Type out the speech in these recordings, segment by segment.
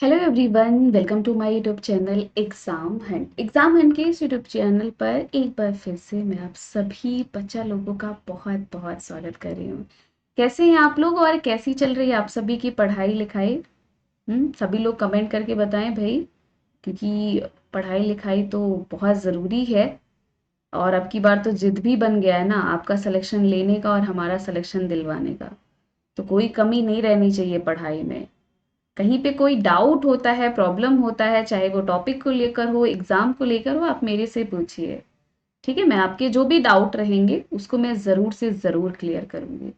Hello everyone, welcome to my YouTube channel exam hunt के इस YouTube channel पर एक बार फिर से मैं आप सभी बच्चा लोगों का बहुत बहुत स्वागत कर रही हूँ। कैसे हैं आप लोग और कैसी चल रही है आप सभी की पढ़ाई लिखाई? सभी लोग कमेंट करके बताएं भाई, क्योंकि पढ़ाई लिखाई तो बहुत ज़रूरी है। और अब की बार तो जिद भी बन गया है ना, आपका सिलेक्शन लेने का और हमारा सिलेक्शन दिलवाने का। तो कोई कमी नहीं रहनी चाहिए पढ़ाई में। कहीं पे कोई डाउट होता है, प्रॉब्लम होता है, चाहे वो टॉपिक को लेकर हो, एग्जाम को लेकर हो, आप मेरे से पूछिए। ठीक है, मैं आपके जो भी डाउट रहेंगे उसको मैं ज़रूर से ज़रूर क्लियर करूंगी।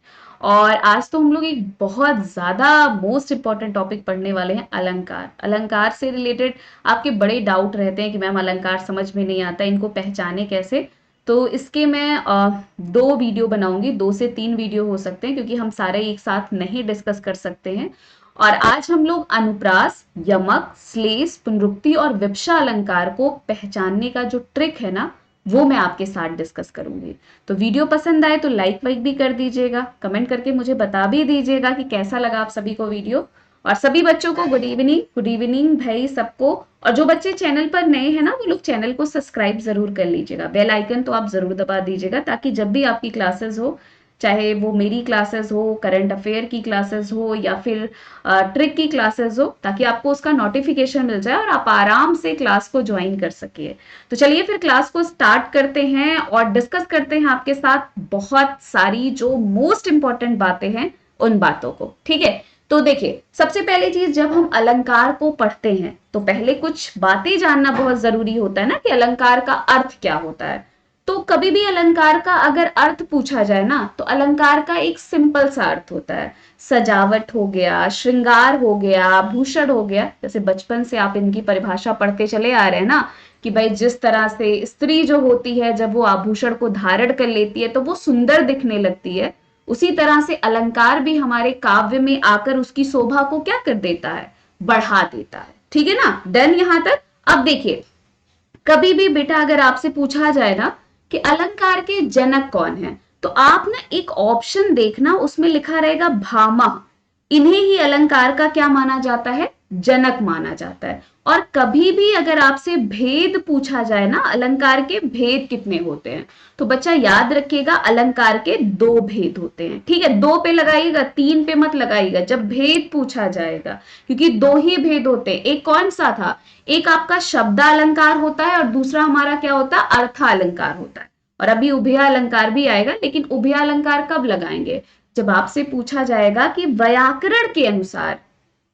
और आज तो हम लोग एक बहुत ज़्यादा मोस्ट इम्पॉर्टेंट टॉपिक पढ़ने वाले हैं, अलंकार। अलंकार से रिलेटेड आपके बड़े डाउट रहते हैं कि मैम अलंकार समझ में नहीं आता, इनको पहचाने कैसे। तो इसके मैं दो वीडियो बनाऊंगी, 2 से 3 वीडियो हो सकते हैं, क्योंकि हम सारे एक साथ नहीं डिस्कस कर सकते हैं। और आज हम लोग अनुप्रास, यमक, श्लेष, पुनरुक्ति और विवक्षा अलंकार को पहचानने का जो ट्रिक है ना, वो मैं आपके साथ डिस्कस करूंगी। तो वीडियो पसंद आए तो लाइक वाइक भी कर दीजिएगा, कमेंट करके मुझे बता भी दीजिएगा कि कैसा लगा आप सभी को वीडियो। और सभी बच्चों को गुड इवनिंग भाई सबको। और जो बच्चे चैनल पर नए हैं ना, वो लोग चैनल को सब्सक्राइब जरूर कर लीजिएगा, बेल आइकन तो आप जरूर दबा दीजिएगा, ताकि जब भी आपकी क्लासेस हो, चाहे वो मेरी क्लासेस हो, करंट अफेयर की क्लासेस हो, या फिर ट्रिक की क्लासेस हो, ताकि आपको उसका नोटिफिकेशन मिल जाए और आप आराम से क्लास को ज्वाइन कर सकिए। तो चलिए फिर क्लास को स्टार्ट करते हैं और डिस्कस करते हैं आपके साथ बहुत सारी जो मोस्ट इंपॉर्टेंट बातें हैं उन बातों को। ठीक है, तो देखिए, सबसे पहली चीज, जब हम अलंकार को पढ़ते हैं तो पहले कुछ बातें जानना बहुत जरूरी होता है ना, कि अलंकार का अर्थ क्या होता है। तो कभी भी अलंकार का अगर अर्थ पूछा जाए ना, तो अलंकार का एक सिंपल सा अर्थ होता है। सजावट हो गया, श्रृंगार हो गया, भूषण हो गया। जैसे बचपन से आप इनकी परिभाषा पढ़ते चले आ रहे हैं ना, कि भाई जिस तरह से स्त्री जो होती है, जब वो आभूषण को धारण कर लेती है तो वो सुंदर दिखने लगती है, उसी तरह से अलंकार भी हमारे काव्य में आकर उसकी शोभा को क्या कर देता है, बढ़ा देता है। ठीक है ना, डन यहां तक। अब देखिए, कभी भी बेटा अगर आपसे पूछा जाए ना कि अलंकार के जनक कौन है, तो आप ना एक ऑप्शन देखना, उसमें लिखा रहेगा भामा। इन्हें ही अलंकार का क्या माना जाता है, जनक माना जाता है। और कभी भी अगर आपसे भेद पूछा जाए ना, अलंकार के भेद कितने होते हैं, तो बच्चा याद रखिएगा, अलंकार के 2 भेद होते हैं। ठीक है, 2 पे लगाइएगा, 3 पे मत लगाइएगा जब भेद पूछा जाएगा, क्योंकि 2 ही भेद होते हैं। एक कौन सा था, एक आपका शब्दालंकार होता है और दूसरा हमारा क्या होता है, अर्थालंकार होता है। और अभी उभयालंकार भी आएगा, लेकिन उभयालंकार कब लगाएंगे, जब आपसे पूछा जाएगा कि व्याकरण के अनुसार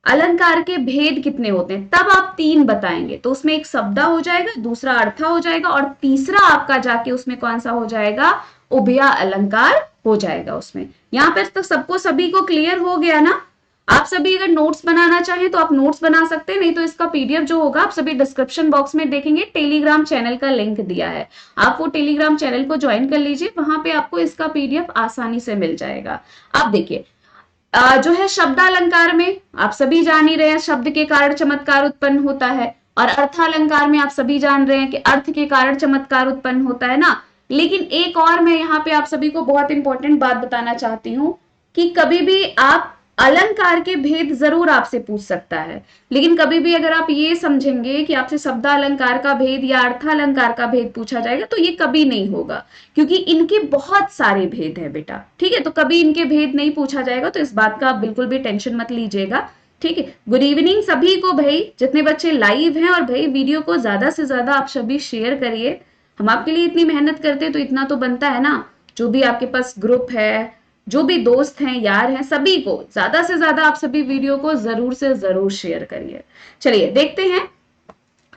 अलंकार के भेद कितने होते हैं, तब आप 3 बताएंगे। तो उसमें एक शब्दा हो जाएगा, दूसरा अर्था हो जाएगा, और तीसरा आपका जाके उसमें कौन सा हो जाएगा, उभया अलंकार हो जाएगा उसमें। यहां पर तो सबको सभी को क्लियर हो गया ना। आप सभी अगर नोट्स बनाना चाहें तो आप नोट्स बना सकते हैं, नहीं तो इसका पीडीएफ जो होगा आप सभी डिस्क्रिप्शन बॉक्स में देखेंगे, टेलीग्राम चैनल का लिंक दिया है। आप वो टेलीग्राम चैनल को ज्वाइन कर लीजिए, वहां पे आपको इसका पीडीएफ आसानी से मिल जाएगा। अब देखिए, जो है शब्दालंकार में आप सभी जान ही रहे हैं, शब्द के कारण चमत्कार उत्पन्न होता है। और अर्थालंकार में आप सभी जान रहे हैं कि अर्थ के कारण चमत्कार उत्पन्न होता है ना। लेकिन एक और मैं यहाँ पे आप सभी को बहुत इंपॉर्टेंट बात बताना चाहती हूँ, कि कभी भी आप अलंकार के भेद जरूर आपसे पूछ सकता है, लेकिन कभी भी अगर आप ये समझेंगे कि आपसे शब्दालंकार का भेद या अर्थालंकार का भेद पूछा जाएगा, तो ये कभी नहीं होगा, क्योंकि इनके बहुत सारे भेद हैं बेटा। ठीक है, तो कभी इनके भेद नहीं पूछा जाएगा, तो इस बात का आप बिल्कुल भी टेंशन मत लीजिएगा। ठीक है, गुड इवनिंग सभी को भाई, जितने बच्चे लाइव हैं। और भाई वीडियो को ज्यादा से ज्यादा आप सभी शेयर करिए, हम आपके लिए इतनी मेहनत करते हैं तो इतना तो बनता है ना। जो भी आपके पास ग्रुप है, जो भी दोस्त हैं, यार हैं, सभी को ज्यादा से ज्यादा आप सभी वीडियो को जरूर से जरूर शेयर करिए। चलिए देखते हैं,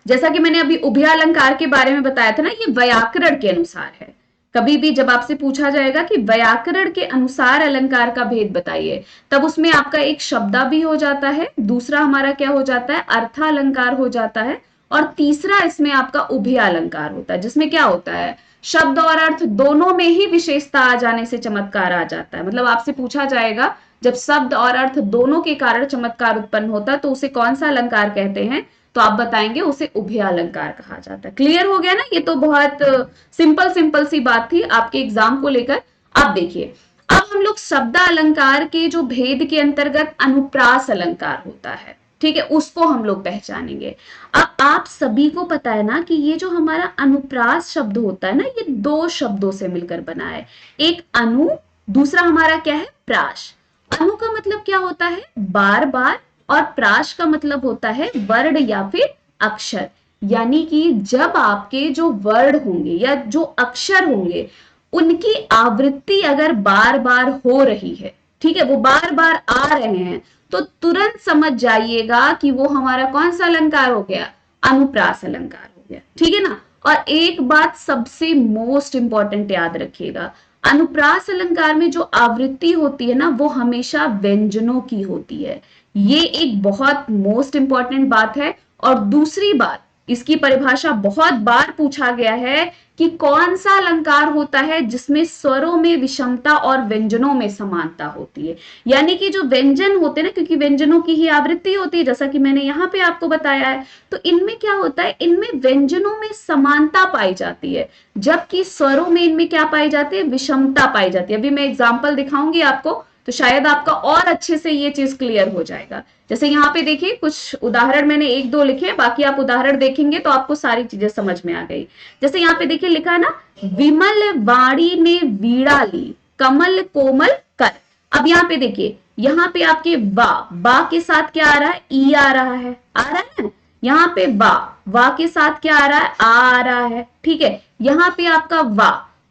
जैसा कि मैंने अभी उभयालंकार के बारे में बताया था ना, ये व्याकरण के अनुसार है। कभी भी जब आपसे पूछा जाएगा कि व्याकरण के अनुसार अलंकार का भेद बताइए, तब उसमें आपका एक शब्दा भी हो जाता है, दूसरा हमारा क्या हो जाता है, अर्थालंकार हो जाता है, और तीसरा इसमें आपका उभयालंकार होता है, जिसमें क्या होता है, शब्द और अर्थ दोनों में ही विशेषता आ जाने से चमत्कार आ जाता है। मतलब आपसे पूछा जाएगा, जब शब्द और अर्थ दोनों के कारण चमत्कार उत्पन्न होता है तो उसे कौन सा अलंकार कहते हैं, तो आप बताएंगे उसे उभयालंकार कहा जाता है। क्लियर हो गया ना, ये तो बहुत सिंपल सिंपल सी बात थी आपके एग्जाम को लेकर। अब देखिए, अब हम लोग शब्द अलंकार के जो भेद के अंतर्गत अनुप्रास अलंकार होता है। ठीक है, उसको हम लोग पहचानेंगे। अब आप सभी को पता है ना कि ये जो हमारा अनुप्रास शब्द होता है ना, ये दो शब्दों से मिलकर बना है। एक अनु, दूसरा हमारा क्या है, प्राश। अनु का मतलब क्या होता है, बार बार, और प्राश का मतलब होता है वर्ण या फिर अक्षर। यानी कि जब आपके जो वर्ण होंगे या जो अक्षर होंगे उनकी आवृत्ति अगर बार बार हो रही है, ठीक है, वो बार बार आ रहे हैं, तो तुरंत समझ जाइएगा कि वो हमारा कौन सा अलंकार हो गया, अनुप्रास अलंकार हो गया। ठीक है ना। और एक बात सबसे मोस्ट इंपॉर्टेंट याद रखिएगा, अनुप्रास अलंकार में जो आवृत्ति होती है ना, वो हमेशा व्यंजनों की होती है। ये एक बहुत मोस्ट इंपॉर्टेंट बात है। और दूसरी बात, इसकी परिभाषा बहुत बार पूछा गया है कि कौन सा अलंकार होता है जिसमें स्वरों में विषमता और व्यंजनों में समानता होती है। यानी कि जो व्यंजन होते हैं ना, क्योंकि व्यंजनों की ही आवृत्ति होती है, जैसा कि मैंने यहाँ पे आपको बताया है, तो इनमें क्या होता है, इनमें व्यंजनों में समानता पाई जाती है, जबकि स्वरों में इनमें क्या पाई जाती है, विषमता पाई जाती है। अभी मैं एग्जाम्पल दिखाऊंगी आपको, तो शायद आपका और अच्छे से ये चीज क्लियर हो जाएगा। जैसे यहाँ पे देखिए कुछ उदाहरण मैंने एक दो लिखे, बाकी आप उदाहरण देखेंगे तो आपको सारी चीजें समझ में आ गई। जैसे यहाँ पे देखिए लिखा है ना, विमल वाणी ने वीणा ली, कमल कोमल कर। अब यहाँ पे देखिए, यहाँ पे आपके बा के साथ क्या आ रहा है, ई आ रहा है, ना। यहाँ पे वा के साथ क्या आ रहा है, आ रहा है। ठीक है, यहाँ पे आपका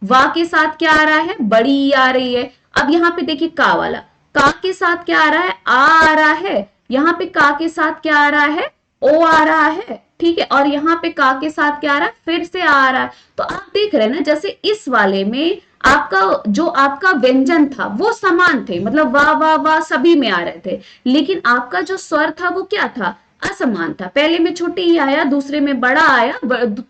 वा के साथ क्या आ रहा है, बड़ी ई आ रही है। अब यहाँ पे देखिए का वाला, का के साथ क्या आ रहा है, आ रहा है। यहाँ पे का के साथ क्या आ रहा है, ओ आ रहा है। ठीक है, और यहाँ पे का के साथ क्या आ रहा है, फिर से आ रहा है। तो आप देख रहे हैं ना, जैसे इस वाले में आपका जो आपका व्यंजन था वो समान थे, मतलब वाह वाह वाह सभी में आ रहे थे, लेकिन आपका जो स्वर था वो क्या था, असमान था। पहले में छोटी ही आया, दूसरे में बड़ा आया,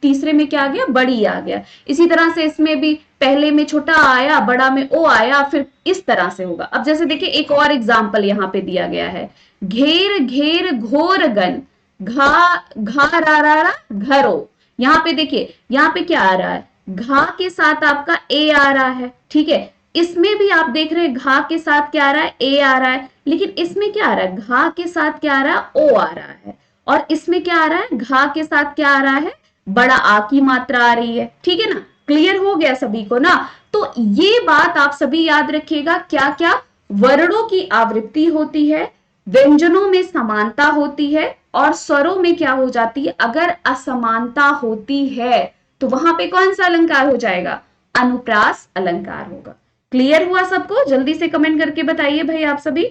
तीसरे में क्या आ गया, बड़ी आ गया। इसी तरह से इसमें भी पहले में छोटा आया, बड़ा में ओ आया, फिर इस तरह से होगा। अब जैसे देखिए एक और एग्जाम्पल यहाँ पे दिया गया है, घेर घेर घोर गन, घा रा घरो। यहाँ पे देखिए, यहाँ पे क्या आ रहा है, घा के साथ आपका ए आ रहा है। ठीक है, इसमें भी आप देख रहे हैं घा के साथ क्या आ रहा है, ए आ रहा है, लेकिन इसमें क्या आ रहा है, घा के साथ क्या आ रहा है, ओ आ रहा है। और इसमें क्या आ रहा है, घा के साथ क्या आ रहा है, बड़ा आ की मात्रा आ रही है। ठीक है ना, क्लियर हो गया सभी को ना। तो ये बात आप सभी याद रखिएगा, क्या क्या वर्णों की आवृत्ति होती है, व्यंजनों में समानता होती है, और स्वरों में क्या हो जाती है, अगर असमानता होती है तो वहां पे कौन सा अलंकार हो जाएगा, अनुप्रास अलंकार होगा। क्लियर हुआ सबको? जल्दी से कमेंट करके बताइए भाई आप सभी।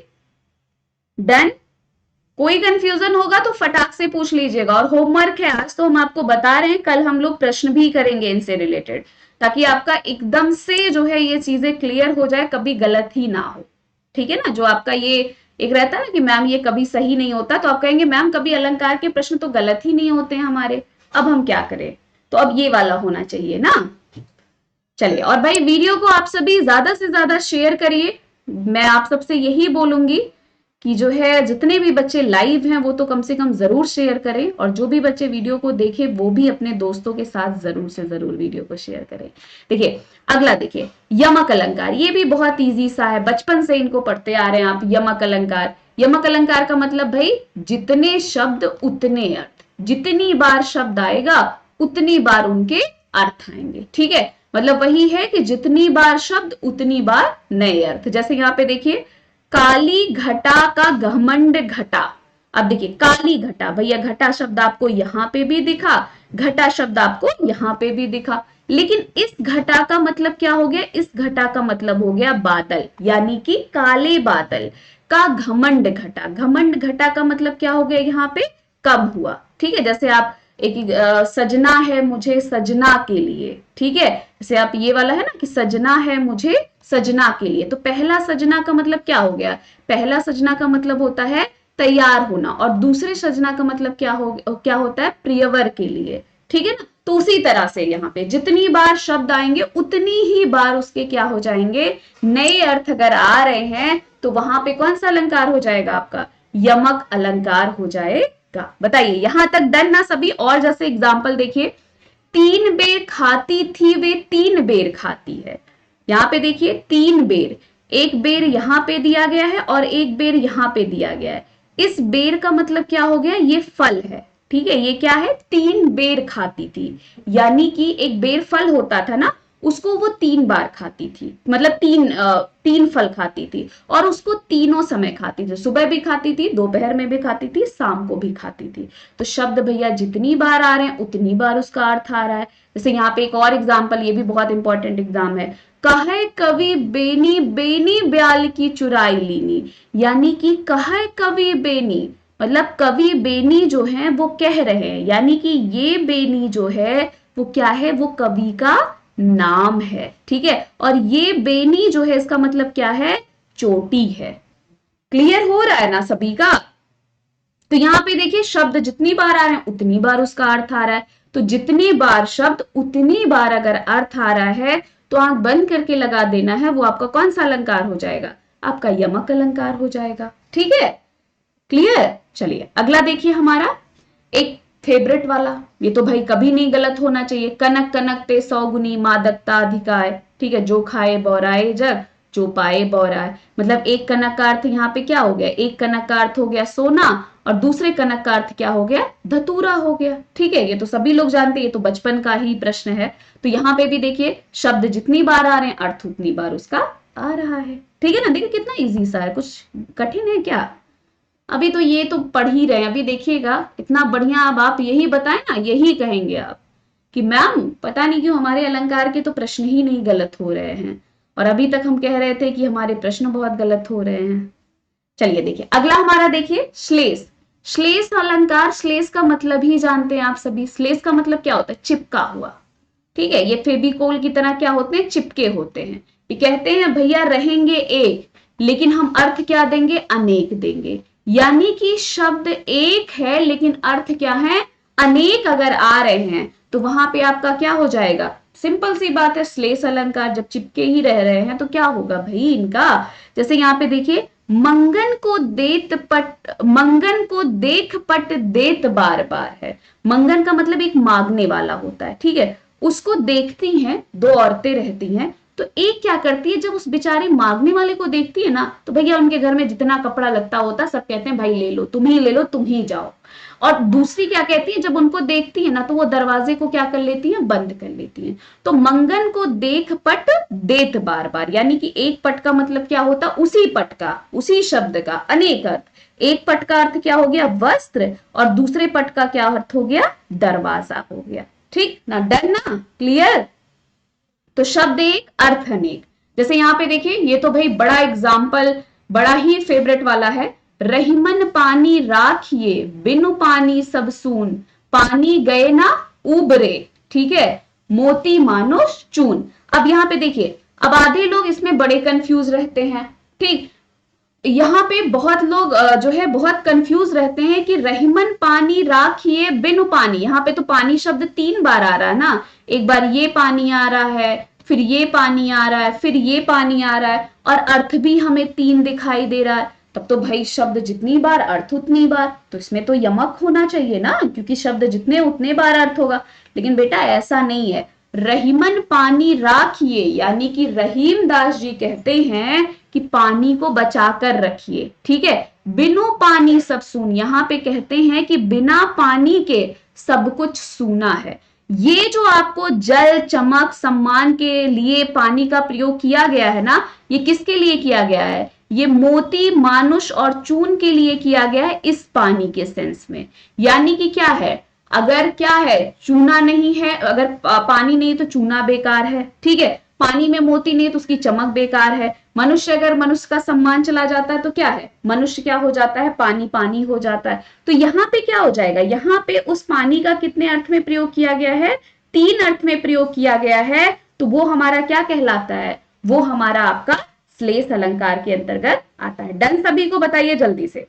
डन? कोई कंफ्यूजन होगा तो फटाक से पूछ लीजिएगा। और होमवर्क है आज, तो हम आपको बता रहे हैं, कल हम लोग प्रश्न भी करेंगे इनसे रिलेटेड, ताकि आपका एकदम से जो है ये चीजें क्लियर हो जाए, कभी गलत ही ना हो। ठीक है ना, जो आपका ये एक रहता है ना कि मैम ये कभी सही नहीं होता, तो आप कहेंगे मैम कभी अलंकार के प्रश्न तो गलत ही नहीं होते हैं हमारे, अब हम क्या करें। तो अब ये वाला होना चाहिए ना। चलिए, और भाई वीडियो को आप सभी ज्यादा से ज्यादा शेयर करिए। मैं आप सबसे यही बोलूंगी कि जो है जितने भी बच्चे लाइव हैं वो तो कम से कम जरूर शेयर करें, और जो भी बच्चे वीडियो को देखें वो भी अपने दोस्तों के साथ जरूर से जरूर वीडियो को शेयर करें। देखिए अगला, देखिए यमक अलंकार, ये भी बहुत इजी सा है, बचपन से इनको पढ़ते आ रहे हैं आप। यमक अलंकार, यमक अलंकार का मतलब भाई जितने शब्द उतने अर्थ, जितनी बार शब्द आएगा उतनी बार उनके अर्थ आएंगे। ठीक है, मतलब वही है कि जितनी बार शब्द उतनी बार नए अर्थ। जैसे यहाँ पे देखिए, काली घटा का घमंड घटा। अब देखिए काली घटा, भैया घटा शब्द आपको यहाँ पे भी दिखा, घटा शब्द आपको यहाँ पे भी दिखा, लेकिन इस घटा का मतलब क्या हो गया, इस घटा का मतलब हो गया बादल, यानी कि काले बादल का घमंड घटा। घमंड घटा का मतलब क्या हो गया, यहाँ पे कब हुआ। ठीक है, जैसे आप एक सजना है मुझे सजना के लिए। ठीक है, जैसे आप ये वाला है ना कि सजना है मुझे सजना के लिए, तो पहला सजना का मतलब क्या हो गया, पहला सजना का मतलब होता है तैयार होना, और दूसरे सजना का मतलब क्या होता है, प्रियवर के लिए। ठीक है ना, तो उसी तरह से यहाँ पे जितनी बार शब्द आएंगे उतनी ही बार उसके क्या हो जाएंगे, नए अर्थ अगर आ रहे हैं तो वहां पे कौन सा अलंकार हो जाएगा, आपका यमक अलंकार हो जाएगा। बताइए यहां तक डन ना सभी? और जैसे एग्जाम्पल देखिए, 3 बेर खाती थी वे 3 बेर खाती है। यहाँ पे देखिए 3 बेर, एक बेर यहाँ पे दिया गया है और एक बेर यहाँ पे दिया गया है। इस बेर का मतलब क्या हो गया, ये फल है, ठीक है, ये क्या है, 3 बेर खाती थी, यानी कि एक बेर फल होता था ना, उसको वो 3 बार खाती थी, मतलब तीन फल खाती थी, और उसको तीनों समय खाती थी, सुबह भी खाती थी, दोपहर में भी खाती थी, शाम को भी खाती थी। तो शब्द भैया जितनी बार आ रहे हैं उतनी बार उसका अर्थ आ रहा है। जैसे यहाँ पे एक और एग्जाम्पल, ये भी बहुत इंपॉर्टेंट एग्जाम है, कहे कवि बेनी बेनी ब्याल की चुराई लीनी, यानी कि कहे कवि बेनी, मतलब कवि बेनी जो है वो कह रहे हैं, यानी कि ये बेनी जो है वो क्या है, वो कवि का नाम है, ठीक है, और ये बेनी जो है इसका मतलब क्या है, चोटी है। क्लियर हो रहा है ना सभी का। तो यहां पे देखिए शब्द जितनी बार आ रहे हैं उतनी बार उसका अर्थ आ रहा है, तो जितनी बार शब्द उतनी बार अगर अर्थ आ रहा है तो आंख बंद करके लगा देना है, वो आपका कौन सा अलंकार हो जाएगा, आपका यमक अलंकार हो जाएगा, ठीक है। क्लियर, चलिए अगला देखिए हमारा एक फेवरेट वाला, ये तो भाई कभी नहीं गलत होना चाहिए, कनक कनक ते 100 गुनी मादकता अधिकाय, ठीक है, जो खाए बौराए जग, जो पाए बौराए, मतलब एक कनक का अर्थ यहाँ पे क्या हो गया, एक कनक का अर्थ हो गया सोना, और दूसरे कनक का अर्थ क्या हो गया, धतूरा हो गया, ठीक है, ये तो सभी लोग जानते हैं, ये तो बचपन का ही प्रश्न है। तो यहाँ पे भी देखिए शब्द जितनी बार आ रहे हैं अर्थ उतनी बार उसका आ रहा है, ठीक है ना, देखिए कितना इजी सा है, कुछ कठिन है क्या। अभी तो ये तो पढ़ ही रहे हैं, अभी देखिएगा इतना बढ़िया, अब आप यही बताएं ना, यही कहेंगे आप कि मैम पता नहीं क्यों हमारे अलंकार के तो प्रश्न ही नहीं गलत हो रहे हैं, और अभी तक हम कह रहे थे कि हमारे प्रश्न बहुत गलत हो रहे हैं। चलिए देखिए अगला हमारा, देखिए श्लेष। श्लेष अलंकार, श्लेष का मतलब ही जानते हैं आप सभी, श्लेष का मतलब क्या होता है, चिपका हुआ, ठीक है, ये फेविकोल की तरह क्या होते हैं, चिपके होते हैं। ये कहते हैं भैया रहेंगे एक, लेकिन हम अर्थ क्या देंगे, अनेक देंगे, यानी कि शब्द एक है लेकिन अर्थ क्या है, अनेक अगर आ रहे हैं तो वहां पे आपका क्या हो जाएगा, सिंपल सी बात है, श्लेष अलंकार जब चिपके ही रह रहे हैं तो क्या होगा भाई इनका। जैसे यहाँ पे देखिए, मंगन को देत पट, मंगन को देख पट देत बार बार है, मंगन का मतलब एक मांगने वाला होता है, ठीक है, उसको देखती हैं, दो औरतें रहती हैं, तो एक क्या करती है, जब उस बेचारे मांगने वाले को देखती है ना, तो भैया उनके घर में जितना कपड़ा लगता होता सब कहते हैं भाई ले लो, तुम ही ले लो, तुम ही जाओ। और दूसरी क्या कहती है, जब उनको देखती है ना तो वो दरवाजे को क्या कर लेती है, बंद कर लेती है। तो मंगन को देख पट देत बार बार, यानी कि एक पट का मतलब क्या होता, उसी पट का, उसी शब्द का अनेक अर्थ। एक पट का अर्थ क्या हो गया, वस्त्र, और दूसरे पट का क्या अर्थ हो गया, दरवाजा हो गया, ठीक ना, डन ना, क्लियर। तो शब्द एक अर्थ अनेक। जैसे यहाँ पे देखिए, ये तो भाई बड़ा एग्जाम्पल, बड़ा ही फेवरेट वाला है, रहीमन पानी राखिए बिनु पानी सब सून, पानी गए ना उबरे, ठीक है, मोती मानुष चून। अब यहाँ पे देखिए, अब आधे लोग इसमें बड़े कंफ्यूज रहते हैं, ठीक, यहाँ पे बहुत लोग जो है बहुत कंफ्यूज रहते हैं कि रहीमन पानी राखिए बिनु पानी, यहाँ पे तो पानी शब्द 3 बार आ रहा है ना, एक बार ये पानी आ रहा है, फिर ये पानी आ रहा है, फिर ये पानी आ रहा है, और अर्थ भी हमें 3 दिखाई दे रहा है, तब तो भाई शब्द जितनी बार अर्थ उतनी बार, तो इसमें तो यमक होना चाहिए ना, क्योंकि शब्द जितने उतने बार अर्थ होगा। लेकिन बेटा ऐसा नहीं है, रहीमन पानी राखिए, यानी कि रहीम दास जी कहते हैं कि पानी को बचा कर रखिए, ठीक है, बिनु पानी सब सून, यहाँ पे कहते हैं कि बिना पानी के सब कुछ सूना है। ये जो आपको जल चमक सम्मान के लिए पानी का प्रयोग किया गया है ना, ये किसके लिए किया गया है, ये मोती मानुष और चून के लिए किया गया है, इस पानी के सेंस में। यानी कि क्या है, अगर क्या है, चूना नहीं है, अगर पानी नहीं तो चूना बेकार है, ठीक है, पानी में मोती नहीं तो उसकी चमक बेकार है। मनुष्य, अगर मनुष्य का सम्मान चला जाता है तो क्या है, मनुष्य क्या हो जाता है, पानी पानी हो जाता है। तो यहाँ पे क्या हो जाएगा, यहाँ पे उस पानी का कितने अर्थ में प्रयोग किया गया है, 3 अर्थ में प्रयोग किया गया है, तो वो हमारा क्या कहलाता है, वो हमारा आपका श्लेष अलंकार के अंतर्गत आता है। डन, सभी को बताइए जल्दी से,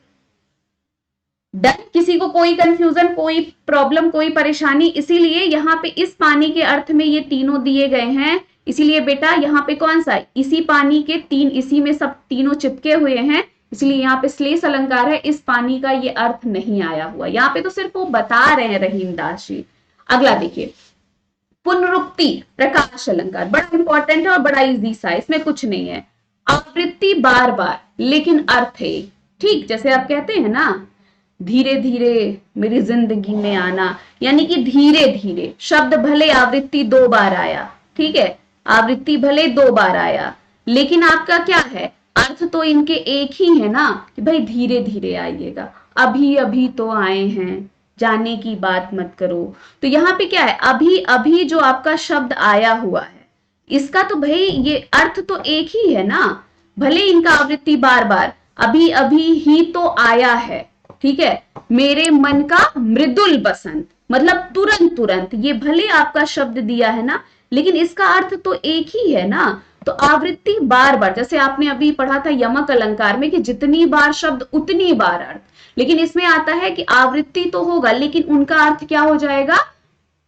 डन, किसी को कोई कंफ्यूजन, कोई प्रॉब्लम, कोई परेशानी। इसीलिए यहाँ पे इस पानी के अर्थ में ये तीनों दिए गए हैं, इसीलिए बेटा यहाँ पे कौन सा, इसी पानी के 3, इसी में सब तीनों चिपके हुए हैं, इसलिए यहाँ पे श्लेष अलंकार है, इस पानी का ये अर्थ नहीं आया हुआ, यहाँ पे तो सिर्फ वो बता रहे हैं रहीम दास जी। अगला देखिए, पुनरुक्ति प्रकाश अलंकार, बड़ा इंपॉर्टेंट है और बड़ा इजी सा, इसमें कुछ नहीं है, आवृत्ति बार बार लेकिन अर्थ एक, ठीक, जैसे आप कहते हैं ना, धीरे धीरे मेरी जिंदगी में आना, यानी कि धीरे धीरे शब्द भले आवृत्ति 2 बार आया, ठीक है, आवृत्ति भले 2 बार आया, लेकिन आपका क्या है, अर्थ तो इनके एक ही है ना, कि भाई धीरे धीरे आइएगा, अभी अभी तो आए हैं, जाने की बात मत करो। तो यहाँ पे क्या है, अभी अभी जो आपका शब्द आया हुआ है, इसका तो भाई ये अर्थ तो एक ही है ना, भले इनका आवृत्ति बार बार, अभी अभी ही तो आया है, ठीक है, मेरे मन का मृदुल बसंत, मतलब तुरंत तुरंत, ये भले आपका शब्द दिया है ना, लेकिन इसका अर्थ तो एक ही है ना। तो आवृत्ति बार बार, जैसे आपने अभी पढ़ा था यमक अलंकार में कि जितनी बार शब्द उतनी बार अर्थ, लेकिन इसमें आता है कि आवृत्ति तो होगा लेकिन उनका अर्थ क्या हो जाएगा,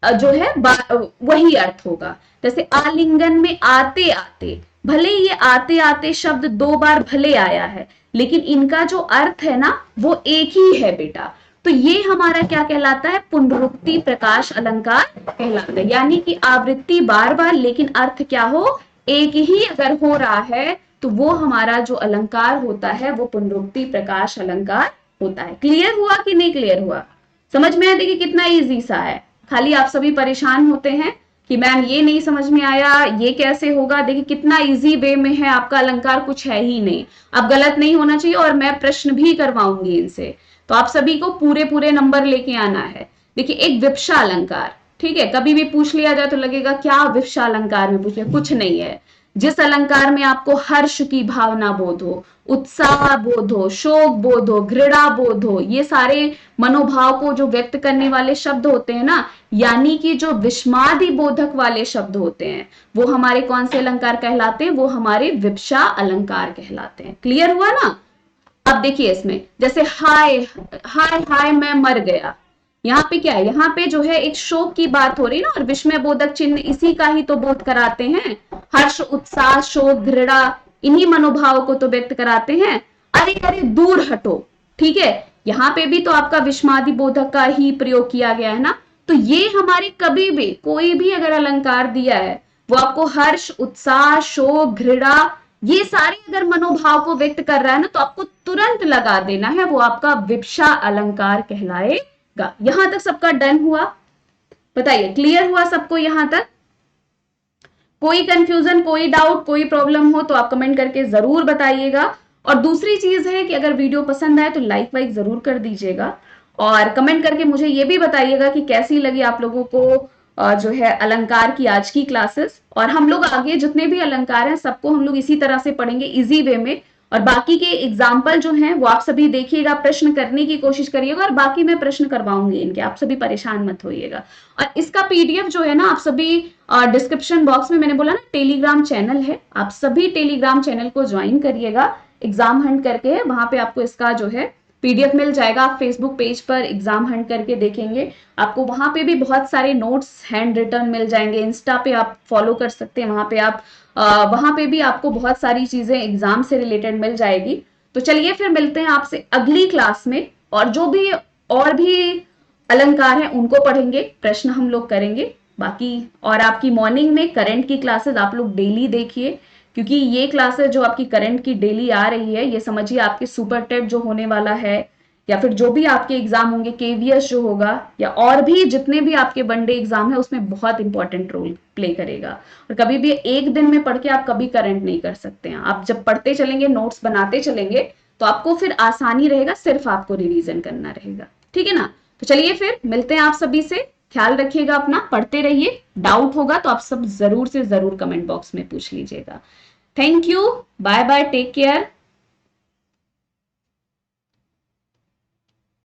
जो है वही अर्थ होगा। जैसे आलिंगन में आते आते, भले ये आते आते शब्द 2 बार भले आया है, लेकिन इनका जो अर्थ है ना वो एक ही है बेटा। तो ये हमारा क्या कहलाता है, पुनरुक्ति प्रकाश अलंकार कहलाता है, यानी कि आवृत्ति बार बार लेकिन अर्थ क्या हो, एक ही अगर हो रहा है, तो वो हमारा जो अलंकार होता है वो पुनरुक्ति प्रकाश अलंकार होता है। क्लियर हुआ कि नहीं क्लियर हुआ, समझ में आया? देखिए कितना इजी सा है, खाली आप सभी परेशान होते हैं कि मैम ये नहीं समझ में आया, ये कैसे होगा। देखिए कितना इजी वे में है, आपका अलंकार कुछ है ही नहीं, अब गलत नहीं होना चाहिए, और मैं प्रश्न भी करवाऊंगी इनसे, तो आप सभी को पूरे पूरे नंबर लेके आना है। देखिए एक विवक्षा अलंकार, ठीक है, कभी भी पूछ लिया जाए तो लगेगा क्या विवक्षा अलंकार में पूछ लिया, कुछ नहीं है। जिस अलंकार में आपको हर्ष की भावना बोध हो, उत्साह बोध हो, शोक बोध हो, घृणा बोध हो, ये सारे मनोभाव को जो व्यक्त करने वाले शब्द होते हैं ना, यानी कि जो विस्मादि बोधक वाले शब्द होते हैं, वो हमारे कौन से अलंकार कहलाते हैं, वो हमारे विवक्षा अलंकार कहलाते हैं। क्लियर हुआ ना? अब देखिए इसमें जैसे हाय हाय हाय मैं मर गया, यहाँ पे क्या है, यहाँ पे जो है एक शोक की बात हो रही है ना, और विस्मय बोधक चिन्ह इसी का ही तो बोध कराते हैं, हर्ष उत्साह शोक घृणा, इन्हीं मनोभाव को तो व्यक्त कराते हैं। अरे अरे दूर हटो, ठीक है, यहाँ पे भी तो आपका विस्मादि बोधक का ही प्रयोग किया गया है ना। तो ये हमारे कभी भी कोई भी अगर अलंकार दिया है, वो आपको हर्ष उत्साह शोक घृणा, ये सारे अगर मनोभाव को व्यक्त कर रहा है ना, तो आपको तुरंत लगा देना है वो आपका विवक्षा अलंकार कहलाएगा। यहां तक सबका डन हुआ? बताइए क्लियर हुआ सबको यहां तक? कोई कंफ्यूजन, कोई डाउट, कोई प्रॉब्लम हो तो आप कमेंट करके जरूर बताइएगा। और दूसरी चीज है कि अगर वीडियो पसंद आए तो लाइक वाइक जरूर कर दीजिएगा, और कमेंट करके मुझे ये भी बताइएगा कि कैसी लगी आप लोगों को जो है अलंकार की आज की क्लासेस। और हम लोग आगे जितने भी अलंकार हैं सबको हम लोग इसी तरह से पढ़ेंगे, इजी वे में, और बाकी के एग्जाम्पल जो हैं वो आप सभी देखिएगा, प्रश्न करने की कोशिश करिएगा, और बाकी मैं प्रश्न करवाऊंगी इनके, आप सभी परेशान मत होइएगा। और इसका पीडीएफ जो है ना, आप सभी डिस्क्रिप्शन बॉक्स में मैंने बोला ना टेलीग्राम चैनल है, आप सभी टेलीग्राम चैनल को ज्वाइन करिएगा, एग्जाम हंट करके, वहां पे आपको इसका जो है पीडीएफ मिल जाएगा। आप फेसबुक पेज पर एग्जाम हंट करके देखेंगे, आपको वहां पे भी बहुत सारे नोट्स हैंड रिटन मिल जाएंगे। इंस्टा पे आप फॉलो कर सकते हैं, वहां पे आप वहां पे भी आपको बहुत सारी चीजें एग्जाम से रिलेटेड मिल जाएगी। तो चलिए फिर मिलते हैं आपसे अगली क्लास में, और जो भी और भी अलंकार हैं उनको पढ़ेंगे, प्रश्न हम लोग करेंगे बाकी। और आपकी मॉर्निंग में करंट की क्लासेस आप लोग डेली देखिए, क्योंकि ये क्लासेस जो आपकी करंट की डेली आ रही है, ये समझिए आपके सुपर टेट जो होने वाला है, या फिर जो भी आपके एग्जाम होंगे, केवीएस जो होगा, या और भी जितने भी आपके वनडे एग्जाम है, उसमें बहुत इंपॉर्टेंट रोल प्ले करेगा। और कभी भी एक दिन में पढ़ के आप कभी करंट नहीं कर सकते हैं। आप जब पढ़ते चलेंगे, नोट्स बनाते चलेंगे, तो आपको फिर आसानी रहेगा, सिर्फ आपको रिवीजन करना रहेगा, ठीक है ना? तो चलिए फिर मिलते हैं आप सभी से, ख्याल रखिएगा अपना, पढ़ते रहिए। डाउट होगा तो आप सब जरूर से जरूर कमेंट बॉक्स में पूछ लीजिएगा। Thank you, bye bye, take care.